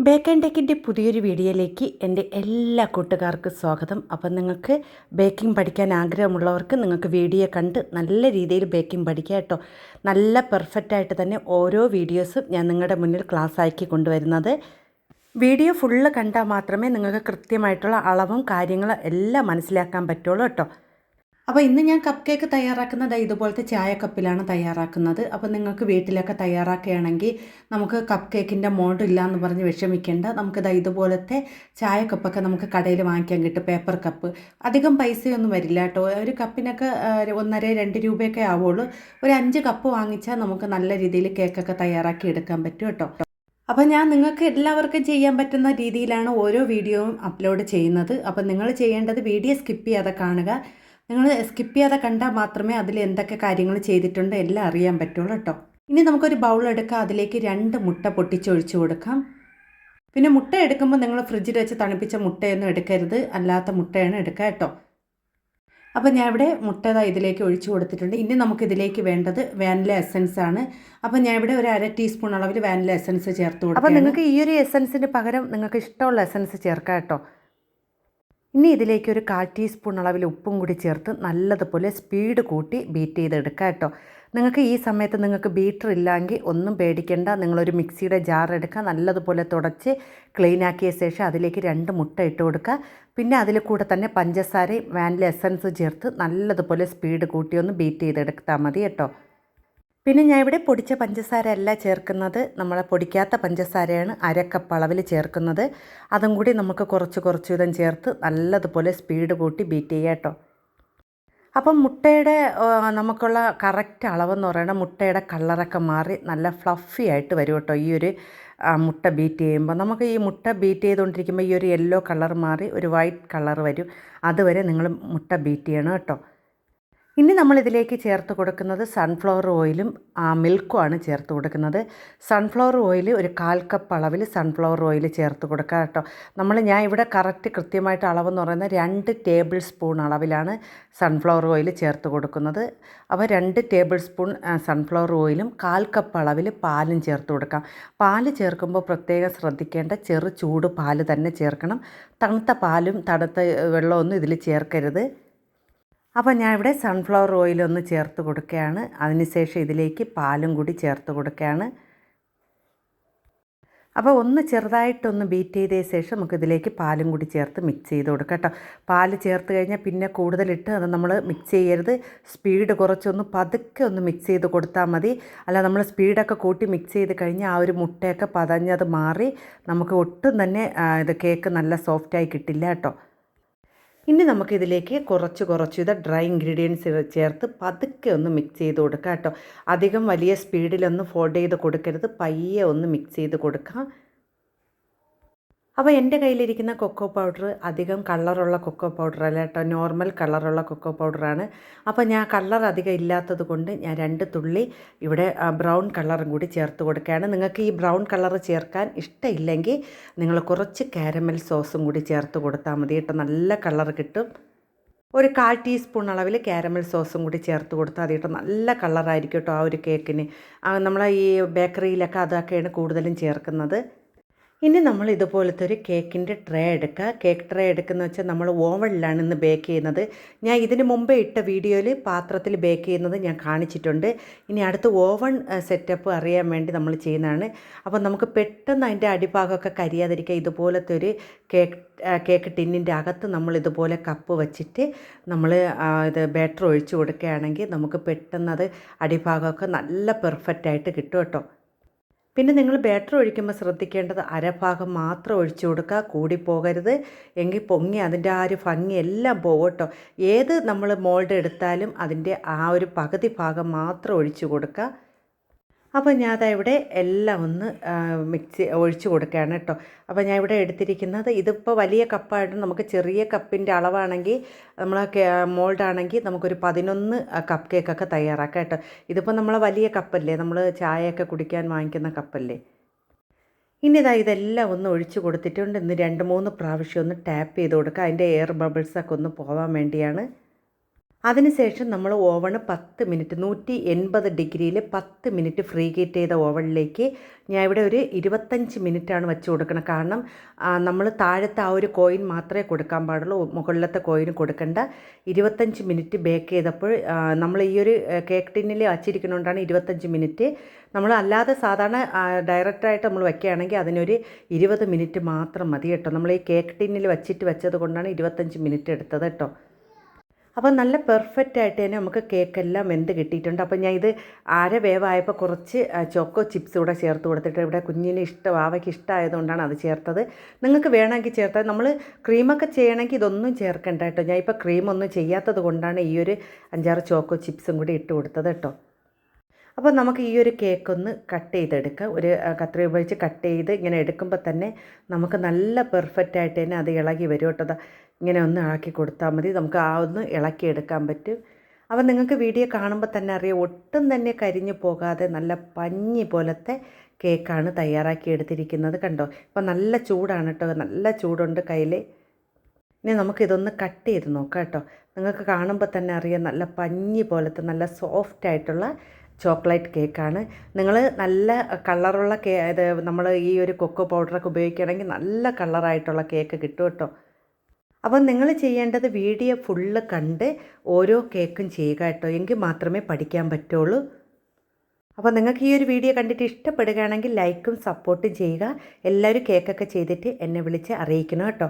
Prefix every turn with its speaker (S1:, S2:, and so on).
S1: Bake and ടെക്കിൻ്റെ പുതിയൊരു വീഡിയോയിലേക്ക് എൻ്റെ എല്ലാ കൂട്ടുകാർക്കും സ്വാഗതം. അപ്പം നിങ്ങൾക്ക് ബേക്കിംഗ് പഠിക്കാൻ ആഗ്രഹമുള്ളവർക്ക് നിങ്ങൾക്ക് വീഡിയോ കണ്ട് നല്ല രീതിയിൽ ബേക്കിംഗ് പഠിക്കാം കേട്ടോ. നല്ല പെർഫെക്റ്റായിട്ട് തന്നെ ഓരോ വീഡിയോസും ഞാൻ നിങ്ങളുടെ മുന്നിൽ ക്ലാസ് ആക്കി കൊണ്ടുവരുന്നത്. വീഡിയോ ഫുള്ള് കണ്ടാൽ മാത്രമേ നിങ്ങൾക്ക് കൃത്യമായിട്ടുള്ള അളവും കാര്യങ്ങളും എല്ലാം മനസ്സിലാക്കാൻ പറ്റുള്ളൂ കേട്ടോ. അപ്പോൾ ഇന്ന് ഞാൻ കപ്പ് കേക്ക് തയ്യാറാക്കുന്നത് ഇതുപോലത്തെ ചായ കപ്പിലാണ് തയ്യാറാക്കുന്നത്. അപ്പോൾ നിങ്ങൾക്ക് വീട്ടിലൊക്കെ തയ്യാറാക്കുകയാണെങ്കിൽ നമുക്ക് കപ്പ് കേക്കിൻ്റെ മോൾഡ് ഇല്ല എന്ന് പറഞ്ഞ് വിഷമിക്കേണ്ട. നമുക്കിത് ഇതുപോലത്തെ ചായ കപ്പൊക്കെ നമുക്ക് കടയിൽ വാങ്ങിക്കാൻ കിട്ടും. പേപ്പർ കപ്പ് അധികം പൈസയൊന്നും വരില്ല കേട്ടോ. ഒരു കപ്പിനൊക്കെ 1.5-2 രൂപയൊക്കെ ആവുള്ളൂ. ഒരു 5 കപ്പ് വാങ്ങിച്ചാൽ നമുക്ക് നല്ല രീതിയിൽ കേക്കൊക്കെ തയ്യാറാക്കി എടുക്കാൻ പറ്റും കേട്ടോ. അപ്പോൾ ഞാൻ നിങ്ങൾക്ക് എല്ലാവർക്കും ചെയ്യാൻ പറ്റുന്ന രീതിയിലാണ് ഓരോ വീഡിയോയും അപ്ലോഡ് ചെയ്യുന്നത്. അപ്പോൾ നിങ്ങൾ ചെയ്യേണ്ടത് വീഡിയോ സ്കിപ്പ് ചെയ്യാതെ കാണുക. നിങ്ങൾ സ്കിപ്പ് ചെയ്യാതെ കണ്ടാൽ മാത്രമേ അതിൽ എന്തൊക്കെ കാര്യങ്ങൾ ചെയ്തിട്ടുണ്ട് എല്ലാം അറിയാൻ പറ്റുള്ളൂ കേട്ടോ. ഇനി നമുക്കൊരു ബൗൾ എടുക്കാം. അതിലേക്ക് 2 മുട്ട പൊട്ടിച്ചൊഴിച്ച് കൊടുക്കാം. പിന്നെ മുട്ട എടുക്കുമ്പോൾ നിങ്ങൾ ഫ്രിഡ്ജിൽ വെച്ച് തണുപ്പിച്ച മുട്ടയൊന്നും എടുക്കരുത്, അല്ലാത്ത മുട്ടയാണ് എടുക്കുക കേട്ടോ. അപ്പോൾ ഞാൻ ഇവിടെ മുട്ട ഇതിലേക്ക് ഒഴിച്ചു കൊടുത്തിട്ടുണ്ട്. ഇനി നമുക്കിതിലേക്ക് വേണ്ടത് വാനില എസൻസ് ആണ്. അപ്പോൾ ഞാൻ ഇവിടെ ഒരു 1/2 ടീസ്പൂൺ അളവിൽ വാനില എസൻസ് ചേർത്ത് കൊടുക്കും. അപ്പോൾ നിങ്ങൾക്ക് ഈ ഒരു എസൻസിന് പകരം നിങ്ങൾക്ക് ഇഷ്ടമുള്ള എസൻസ് ചേർക്കാം കേട്ടോ. ഇനി ഇതിലേക്ക് ഒരു 1/4 ടീസ്പൂൺ അളവിൽ ഉപ്പും കൂടി ചേർത്ത് നല്ലതുപോലെ സ്പീഡ് കൂട്ടി ബീറ്റ് ചെയ്തെടുക്കുക കേട്ടോ. നിങ്ങൾക്ക് ഈ സമയത്ത് നിങ്ങൾക്ക് ബീറ്റർ ഇല്ലെങ്കിൽ ഒന്നും പേടിക്കേണ്ട. നിങ്ങളൊരു മിക്സിയുടെ ജാർ എടുക്കുക, നല്ലതുപോലെ തുടച്ച് ക്ലീൻ ആക്കിയ ശേഷം അതിലേക്ക് 2 മുട്ട ഇട്ട് കൊടുക്കുക. പിന്നെ അതിൽ കൂടെ തന്നെ പഞ്ചസാരയും വാനില എസൻസ് ചേർത്ത് നല്ലതുപോലെ സ്പീഡ് കൂട്ടി ഒന്ന് ബീറ്റ് ചെയ്തെടുത്താൽ മതി കേട്ടോ. പിന്നെ ഞാൻ ഇവിടെ പൊടിച്ച പഞ്ചസാര അല്ല ചേർക്കുന്നത്, നമ്മളെ പൊടിക്കാത്ത പഞ്ചസാരയാണ് 1/2 കപ്പ് അളവിൽ ചേർക്കുന്നത്. അതും കൂടി നമുക്ക് കുറച്ച് വീതം ചേർത്ത് നല്ലതുപോലെ സ്പീഡ് കൂട്ടി ബീറ്റ് ചെയ്യുക കേട്ടോ. അപ്പം മുട്ടയുടെ നമുക്കുള്ള കറക്റ്റ് അളവെന്ന് പറയുന്നത് മുട്ടയുടെ കളറൊക്കെ മാറി നല്ല ഫ്ലഫി ആയിട്ട് വരും കേട്ടോ. ഈ ഒരു മുട്ട ബീറ്റ് ചെയ്യുമ്പോൾ നമുക്ക് ഈ മുട്ട ബീറ്റ് ചെയ്തുകൊണ്ടിരിക്കുമ്പോൾ ഈ ഒരു യെല്ലോ കളർ മാറി ഒരു വൈറ്റ് കളർ വരും. അതുവരെ നിങ്ങൾ മുട്ട ബീറ്റ് ചെയ്യണം കേട്ടോ. ഇനി നമ്മളിതിലേക്ക് ചേർത്ത് കൊടുക്കുന്നത് സൺഫ്ലവർ ഓയിലും മിൽക്കുമാണ് ചേർത്ത് കൊടുക്കുന്നത്. സൺഫ്ലവർ ഓയിൽ ഒരു 1/4 കപ്പ് അളവിൽ സൺഫ്ലവർ ഓയിൽ ചേർത്ത് കൊടുക്കുക കേട്ടോ. ഞാൻ ഇവിടെ കൃത്യമായിട്ട് അളവെന്ന് പറയുന്നത് 2 ടേബിൾ സ്പൂൺ അളവിലാണ് സൺഫ്ലവർ ഓയിൽ ചേർത്ത് കൊടുക്കുന്നത്. അപ്പോൾ 2 ടേബിൾ സ്പൂൺ സൺഫ്ലവർ ഓയിലും 1/4 കപ്പ് അളവിൽ പാലും ചേർത്ത് കൊടുക്കാം. പാല് ചേർക്കുമ്പോൾ പ്രത്യേകം ശ്രദ്ധിക്കേണ്ട ചെറു ചൂട് പാല് തന്നെ ചേർക്കണം. തണുത്ത പാലും തണുത്ത വെള്ളമൊന്നും ഇതിൽ ചേർക്കരുത്. അപ്പോൾ ഞാൻ ഇവിടെ സൺഫ്ലവർ ഓയിലൊന്ന് ചേർത്ത് കൊടുക്കുകയാണ്. അതിനുശേഷം ഇതിലേക്ക് പാലും കൂടി ചേർത്ത് കൊടുക്കുകയാണ്. അപ്പോൾ ഒന്ന് ചെറുതായിട്ടൊന്ന് ബീറ്റ് ചെയ്തതിന് ശേഷം നമുക്കിതിലേക്ക് പാലും കൂടി ചേർത്ത് മിക്സ് ചെയ്ത് കൊടുക്കാം കേട്ടോ. പാല് ചേർത്ത് കഴിഞ്ഞാൽ പിന്നെ കൂടുതലിട്ട് അത് നമ്മൾ മിക്സ് ചെയ്യരുത്. സ്പീഡ് കുറച്ചൊന്ന് പതുക്കെ ഒന്ന് മിക്സ് ചെയ്ത് കൊടുത്താൽ മതി. അല്ല നമ്മൾ സ്പീഡൊക്കെ കൂട്ടി മിക്സ് ചെയ്ത് കഴിഞ്ഞാൽ ആ ഒരു മുട്ടയൊക്കെ പതഞ്ഞത് മാറി നമുക്ക് ഒട്ടും തന്നെ ഇത് കേക്ക് നല്ല സോഫ്റ്റായി കിട്ടില്ല കേട്ടോ. ഇനി നമുക്കിതിലേക്ക് കുറച്ച് ഇത് ഡ്രൈ ഇൻഗ്രീഡിയൻസ് ചേർത്ത് പതുക്കെ ഒന്ന് മിക്സ് ചെയ്ത് കൊടുക്കുക കേട്ടോ. അധികം വലിയ സ്പീഡിലൊന്ന് ഫോൾഡ് ചെയ്ത് കൊടുക്കരുത്, പയ്യെ ഒന്ന് മിക്സ് ചെയ്ത് കൊടുക്കാം. അപ്പോൾ എൻ്റെ കയ്യിലിരിക്കുന്ന കൊക്കോ പൗഡർ അധികം കളറുള്ള കൊക്കോ പൗഡർ അല്ല കേട്ടോ, നോർമൽ കളറുള്ള കൊക്കോ പൗഡറാണ്. അപ്പോൾ ഞാൻ കളർ അധികം ഇല്ലാത്തത് കൊണ്ട് ഞാൻ 2 തുള്ളി ഇവിടെ ബ്രൗൺ കളറും കൂടി ചേർത്ത് കൊടുക്കുകയാണ്. നിങ്ങൾക്ക് ഈ ബ്രൗൺ കളർ ചേർക്കാൻ ഇഷ്ടമില്ലെങ്കിൽ നിങ്ങൾ കുറച്ച് കാരമൽ സോസും കൂടി ചേർത്ത് കൊടുത്താൽ മതി കേട്ടോ, നല്ല കളർ കിട്ടും. ഒരു 1/4 ടീസ്പൂൺ അളവിൽ കാരമൽ സോസും കൂടി ചേർത്ത് കൊടുത്താൽ മതി കേട്ടോ, നല്ല കളറായിരിക്കും കേട്ടോ ആ ഒരു കേക്കിന്. നമ്മളെ ഈ ബേക്കറിയിലൊക്കെ അതൊക്കെയാണ് കൂടുതലും ചേർക്കുന്നത്. ഇനി നമ്മൾ ഇതുപോലത്തെ ഒരു കേക്കിൻ്റെ ട്രേ എടുക്കുക. കേക്ക് ട്രേ എടുക്കുന്നത് വെച്ചാൽ നമ്മൾ ഓവനിലാണ് ഇന്ന് ബേക്ക് ചെയ്യുന്നത്. ഞാൻ ഇതിന് മുമ്പേ ഇട്ട വീഡിയോയിൽ പാത്രത്തിൽ ബേക്ക് ചെയ്യുന്നത് ഞാൻ കാണിച്ചിട്ടുണ്ട്. ഇനി അടുത്ത് ഓവൻ സെറ്റപ്പ് അറിയാൻ വേണ്ടി നമ്മൾ ചെയ്യുന്നതാണ്. അപ്പോൾ നമുക്ക് പെട്ടെന്ന് അതിൻ്റെ അടിഭാഗമൊക്കെ കരിയാതിരിക്കുക ഇതുപോലത്തെ ഒരു കേക്ക് ടിന്നിൻ്റെ അകത്ത് നമ്മൾ ഇതുപോലെ കപ്പ് വച്ചിട്ട് നമ്മൾ ഇത് ബാറ്റർ ഒഴിച്ച് കൊടുക്കുകയാണെങ്കിൽ നമുക്ക് പെട്ടെന്ന് അത് അടിഭാഗമൊക്കെ നല്ല പെർഫെക്റ്റായിട്ട് കിട്ടും കേട്ടോ. പിന്നെ നിങ്ങൾ ബാറ്റർ ഒഴിക്കുമ്പോൾ ശ്രദ്ധിക്കേണ്ടത് അരഭാഗം മാത്രം ഒഴിച്ചു കൊടുക്കുക, കൂടി പോകരുത്. എങ്കിൽ പൊങ്ങി അതിൻ്റെ ആ ഒരു ഭംഗി എല്ലാം പോകും കേട്ടോ. ഏത് നമ്മൾ മോൾഡ് എടുത്താലും അതിൻ്റെ ആ ഒരു പകുതി ഭാഗം മാത്രം ഒഴിച്ചു കൊടുക്കുക. അപ്പോൾ ഞാൻ ഇവിടെ എല്ലാം ഒന്ന് ഒഴിച്ചു കൊടുക്കുകയാണ് കേട്ടോ. അപ്പോൾ ഞാൻ ഇവിടെ എടുത്തിരിക്കുന്നത് ഇതിപ്പോൾ വലിയ കപ്പായിട്ട് നമുക്ക് ചെറിയ കപ്പിൻ്റെ അളവാണെങ്കിൽ നമ്മൾ മോൾഡാണെങ്കിൽ നമുക്കൊരു 11 കപ്പ് കേക്കൊക്കെ തയ്യാറാക്കാം കേട്ടോ. ഇതിപ്പോൾ നമ്മൾ വലിയ കപ്പല്ലേ, നമ്മൾ ചായയൊക്കെ കുടിക്കാൻ വാങ്ങിക്കുന്ന കപ്പല്ലേ. ഇനി ഇതെല്ലാം ഒന്ന് ഒഴിച്ചു കൊടുത്തിട്ടുണ്ട്. ഇന്ന് 2-3 പ്രാവശ്യം ഒന്ന് ടാപ്പ് ചെയ്ത് കൊടുക്കുക, അതിൻ്റെ എയർ ബബിൾസൊക്കെ ഒന്ന് പോകാൻ വേണ്ടിയാണ്. അതിനുശേഷം നമ്മൾ ഓവണ് 10 മിനിറ്റ് 180 ഡിഗ്രിയിൽ 10 മിനിറ്റ് ഫ്രീ ഹീറ്റ് ചെയ്ത ഓവണിലേക്ക് ഞാൻ ഇവിടെ ഒരു 25 മിനിറ്റാണ് വെച്ച് കൊടുക്കണം. കാരണം നമ്മൾ താഴത്തെ ആ ഒരു കോയിൻ മാത്രമേ കൊടുക്കാൻ പാടുള്ളൂ, മുകളിലത്തെ കോയിൻ കൊടുക്കണ്ട. 25 മിനിറ്റ് ബേക്ക് ചെയ്തപ്പോൾ നമ്മൾ ഈ ഒരു കേക്ക് ടിന്നിൽ വച്ചിരിക്കുന്നതുകൊണ്ടാണ് 25 മിനിറ്റ്. നമ്മൾ അല്ലാതെ സാധാരണ ഡയറക്റ്റായിട്ട് നമ്മൾ വെക്കുകയാണെങ്കിൽ അതിനൊരു 20 മിനിറ്റ് മാത്രം മതി കേട്ടോ. നമ്മൾ ഈ കേക്ക് ടിന്നിൽ വെച്ചത് കൊണ്ടാണ് 25 മിനിറ്റ് എടുത്തത് കേട്ടോ. അപ്പോൾ നല്ല പെർഫെക്റ്റ് ആയിട്ട് തന്നെ നമുക്ക് കേക്കെല്ലാം വെന്ത് കിട്ടിയിട്ടുണ്ട്. അപ്പോൾ ഞാൻ ഇത് അര വേവായപ്പോൾ കുറച്ച് ചോക്കോ ചിപ്സ് കൂടെ ചേർത്ത് കൊടുത്തിട്ട്, ഇവിടെ കുഞ്ഞിന് വാവയ്ക്ക് ഇഷ്ടമായതുകൊണ്ടാണ് അത് ചേർത്തത്. നിങ്ങൾക്ക് വേണമെങ്കിൽ ചേർത്താൽ, നമ്മൾ ക്രീമൊക്കെ ചെയ്യണമെങ്കിൽ ഇതൊന്നും ചേർക്കണ്ട കേട്ടോ. ഞാൻ ഇപ്പോൾ ക്രീമൊന്നും ചെയ്യാത്തത് കൊണ്ടാണ് ഈ ഒരു 5-6 ചോക്കോ ചിപ്സും കൂടി ഇട്ട് കൊടുത്തത് കേട്ടോ. അപ്പോൾ നമുക്ക് ഈ ഒരു കേക്കൊന്ന് കട്ട് ചെയ്തെടുക്കാം. ഒരു കത്രിക ഉപയോഗിച്ച് കട്ട് ചെയ്ത് ഇങ്ങനെ എടുക്കുമ്പോൾ തന്നെ നമുക്ക് നല്ല പെർഫെക്റ്റ് ആയിട്ട് തന്നെ അത് ഇളകി വരും കേട്ടോ. ഇങ്ങനെ ഒന്ന് ഇളക്കി കൊടുത്താൽ മതി, നമുക്ക് ആ ഒന്ന് ഇളക്കിയെടുക്കാൻ പറ്റും. അപ്പോൾ നിങ്ങൾക്ക് വീഡിയോ കാണുമ്പോൾ തന്നെ അറിയാം, ഒട്ടും തന്നെ കരിഞ്ഞു പോകാതെ നല്ല പഞ്ഞി പോലത്തെ കേക്കാണ് തയ്യാറാക്കി എടുത്തിരിക്കുന്നത്. കണ്ടോ, ഇപ്പോൾ നല്ല ചൂടാണ് കേട്ടോ, നല്ല ചൂടുണ്ട് കയ്യിൽ. ഇനി നമുക്കിതൊന്ന് കട്ട് ചെയ്ത് നോക്കാം കേട്ടോ. നിങ്ങൾക്ക് കാണുമ്പോൾ തന്നെ അറിയാം, നല്ല പഞ്ഞി പോലത്തെ നല്ല സോഫ്റ്റ് ആയിട്ടുള്ള ചോക്ലേറ്റ് കേക്കാണ്. നിങ്ങൾ നല്ല കളറുള്ള ഇത് നമ്മൾ ഈ ഒരു കൊക്കോ പൗഡറൊക്കെ ഉപയോഗിക്കുകയാണെങ്കിൽ നല്ല കളറായിട്ടുള്ള കേക്ക് കിട്ടും കേട്ടോ. അപ്പം നിങ്ങൾ ചെയ്യേണ്ടത് വീഡിയോ ഫുള്ള് കണ്ട് ഓരോ കേക്കും ചെയ്യുക കേട്ടോ, എങ്കിൽ മാത്രമേ പഠിക്കാൻ പറ്റുള്ളൂ. അപ്പോൾ നിങ്ങൾക്ക് ഈ ഒരു വീഡിയോ കണ്ടിട്ട് ഇഷ്ടപ്പെടുകയാണെങ്കിൽ ലൈക്കും സപ്പോർട്ടും ചെയ്യുക. എല്ലാവരും കേക്കൊക്കെ ചെയ്തിട്ട് എന്നെ വിളിച്ച് അറിയിക്കണം കേട്ടോ.